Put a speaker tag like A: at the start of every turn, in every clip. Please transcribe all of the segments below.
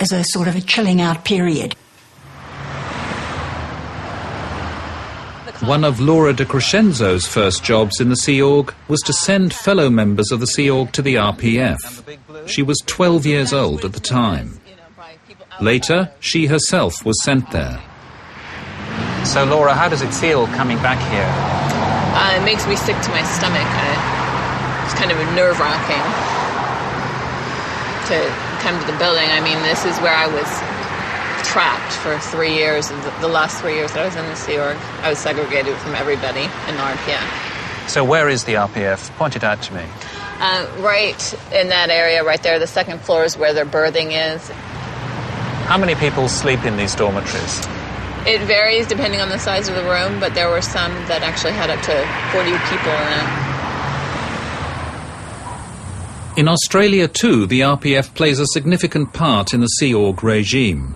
A: as a sort of a chilling out period.
B: One of Laura de Crescenzo's first jobs in the Sea Org was to send fellow members of the Sea Org to the RPF. She was 12 years old at the time. Later, she herself was sent there.
C: So, Laura, how does it feel coming back here?
D: It makes me sick to my stomach. It's kind of nerve-wracking to come to the building. I mean, this is where I was trapped for 3 years. The last 3 years that I was in the Sea Org, I was segregated from everybody in the RPF.
C: So where is the RPF? Point it out to me.
D: Right in that area right there. The second floor is where their berthing is.
C: How many people sleep in these dormitories?
D: It varies depending on the size of the room, but there were some that actually had up to 40 people in it.
B: In Australia too, the RPF plays a significant part in the Sea Org regime.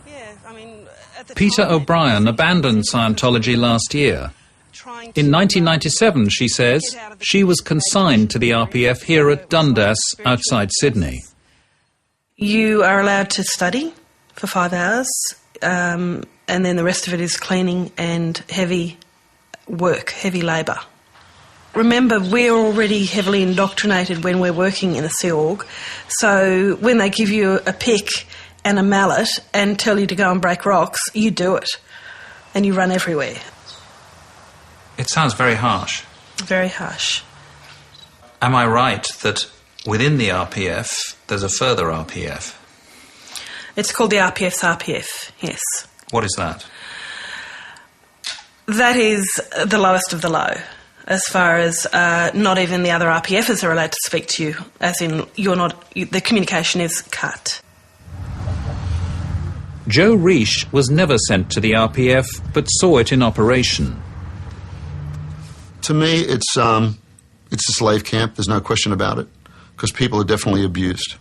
B: Peter O'Brien abandoned Scientology last year. In 1997, she says, she was consigned to the RPF here at Dundas, outside Sydney.
E: You are allowed to study for 5 hours, and then the rest of it is cleaning and heavy work, heavy labour. Remember, we're already heavily indoctrinated when we're working in a Sea Org, so when they give you a pick and a mallet and tell you to go and break rocks, you do it, and you run everywhere.
B: It sounds very harsh.
E: Very harsh.
B: Am I right that within the RPF there's a further RPF?
E: It's called the RPF's RPF, yes.
B: What is that?
E: That is the lowest of the low, as far as not even the other RPFers are allowed to speak to you, as in the communication is cut.
B: Joe Reish was never sent to the RPF, but saw it in operation.
F: To me, it's a slave camp, there's no question about it, because people are definitely abused.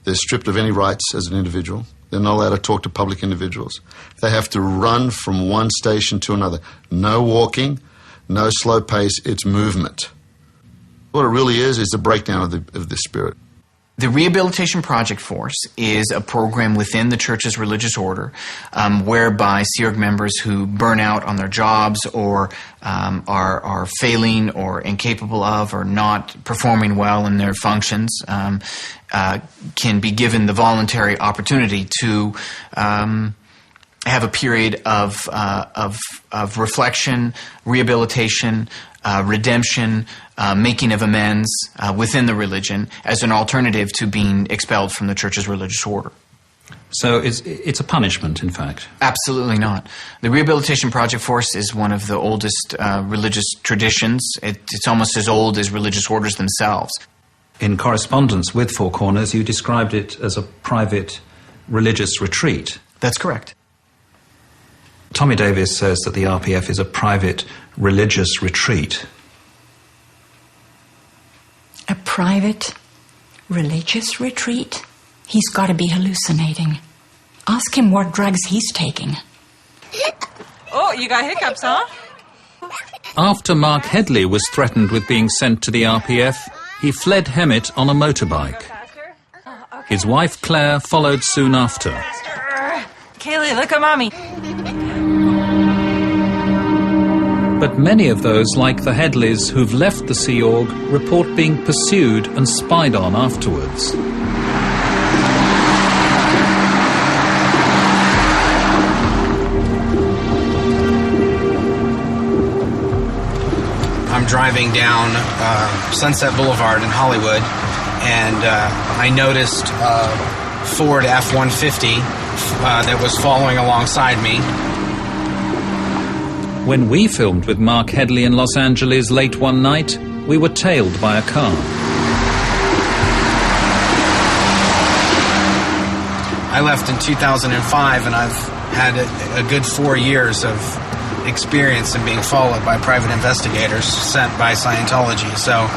F: They're stripped of any rights as an individual. They're not allowed to talk to public individuals. They have to run from one station to another. No walking, no slow pace, it's movement. What it really is the breakdown of the spirit.
G: The Rehabilitation Project Force is a program within the Church's religious order whereby Sea Org members who burn out on their jobs or are failing or incapable of or not performing well in their functions can be given the voluntary opportunity to have a period of reflection, rehabilitation, redemption, making of amends within the religion as an alternative to being expelled from the Church's religious order.
B: So it's a punishment, in fact?
G: Absolutely not. The Rehabilitation Project Force is one of the oldest religious traditions. It's almost as old as religious orders themselves.
B: In correspondence with Four Corners, you described it as a private religious retreat.
G: That's correct.
B: Tommy Davis says that the RPF is a private religious retreat.
A: A private religious retreat? He's got to be hallucinating. Ask him what drugs he's taking.
H: Oh, you got hiccups, huh?
B: After Mark Headley was threatened with being sent to the RPF, he fled Hemet on a motorbike. His wife Claire followed soon after.
H: Kaylee, look at Mommy.
B: But many of those, like the Headleys who've left the Sea Org, report being pursued and spied on afterwards.
I: I'm driving down Sunset Boulevard in Hollywood, and I noticed a Ford F-150 that was following alongside me.
B: When we filmed with Mark Headley in Los Angeles late one night, we were tailed by a car.
I: I left in 2005, and I've had a good 4 years of experience in being followed by private investigators sent by Scientology. So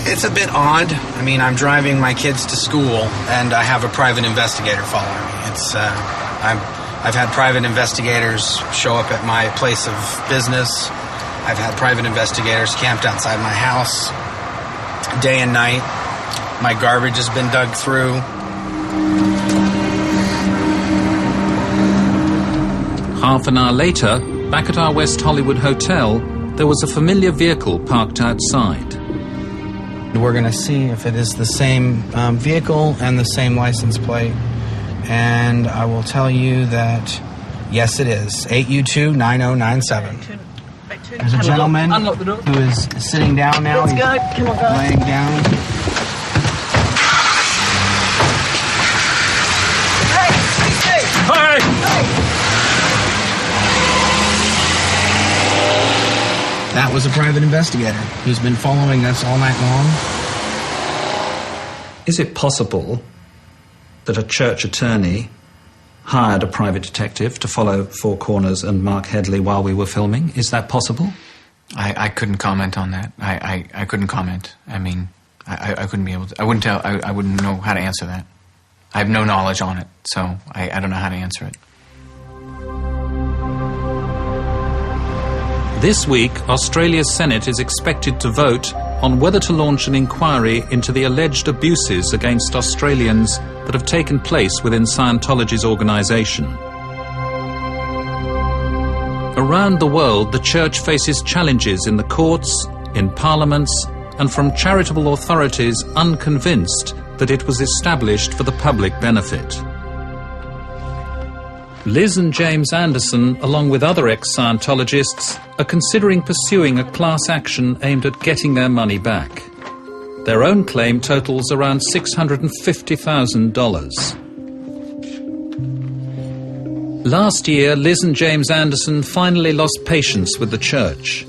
I: it's a bit odd. I mean, I'm driving my kids to school, and I have a private investigator following me. It's I've had private investigators show up at my place of business. I've had private investigators camped outside my house day and night. My garbage has been dug through.
B: Half an hour later, back at our West Hollywood hotel, there was a familiar vehicle parked outside.
I: We're going to see if it is the same vehicle and the same license plate. And I will tell you that, yes, it is. 8U2-9097. There's a gentleman who is sitting down now. He's laying down.
B: Hey!
I: That was a private investigator who's been following us all night long.
B: Is it possible that a church attorney hired a private detective to follow Four Corners and Mark Headley while we were filming? Is that possible?
G: I couldn't comment on that. I couldn't comment. I mean, I couldn't be able to. I wouldn't know how to answer that. I have no knowledge on it, so I don't know how to answer it.
B: This week, Australia's Senate is expected to vote on whether to launch an inquiry into the alleged abuses against Australians that have taken place within Scientology's organisation. Around the world, the Church faces challenges in the courts, in parliaments, and from charitable authorities unconvinced that it was established for the public benefit. Liz and James Anderson, along with other ex-Scientologists, are considering pursuing a class action aimed at getting their money back. Their own claim totals around $650,000. Last year, Liz and James Anderson finally lost patience with the church.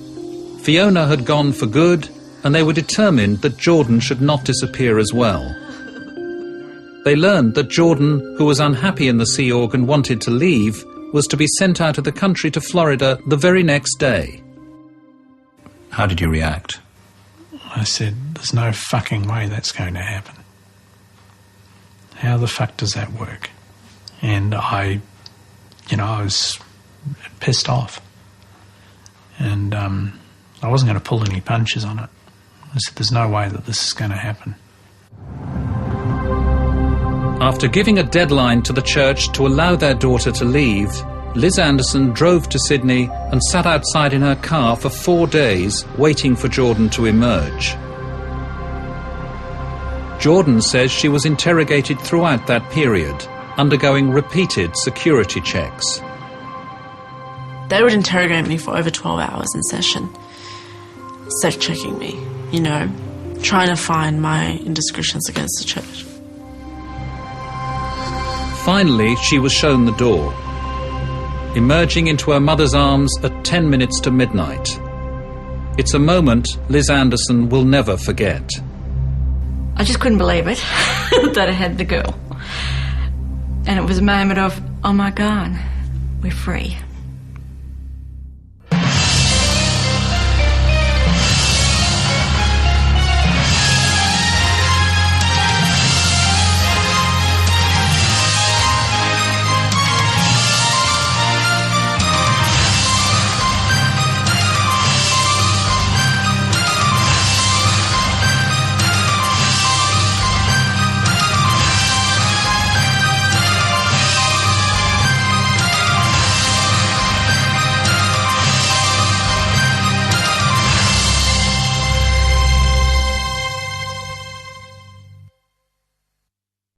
B: Fiona had gone for good, and they were determined that Jordan should not disappear as well. They learned that Jordan, who was unhappy in the Sea Org and wanted to leave, was to be sent out of the country to Florida the very next day. How did you react?
J: I said, there's no fucking way that's going to happen. How the fuck does that work? And I was pissed off. And I wasn't going to pull any punches on it. I said, there's no way that this is going to happen.
B: After giving a deadline to the church to allow their daughter to leave, Liz Anderson drove to Sydney and sat outside in her car for 4 days, waiting for Jordan to emerge. Jordan says she was interrogated throughout that period, undergoing repeated security checks.
K: They would interrogate me for over 12 hours in session, self-checking me, trying to find my indiscretions against the church.
B: Finally, she was shown the door, emerging into her mother's arms at 10 minutes to midnight. It's a moment Liz Anderson will never forget.
K: I just couldn't believe it, that I had the girl. And it was a moment of, oh my God, we're free.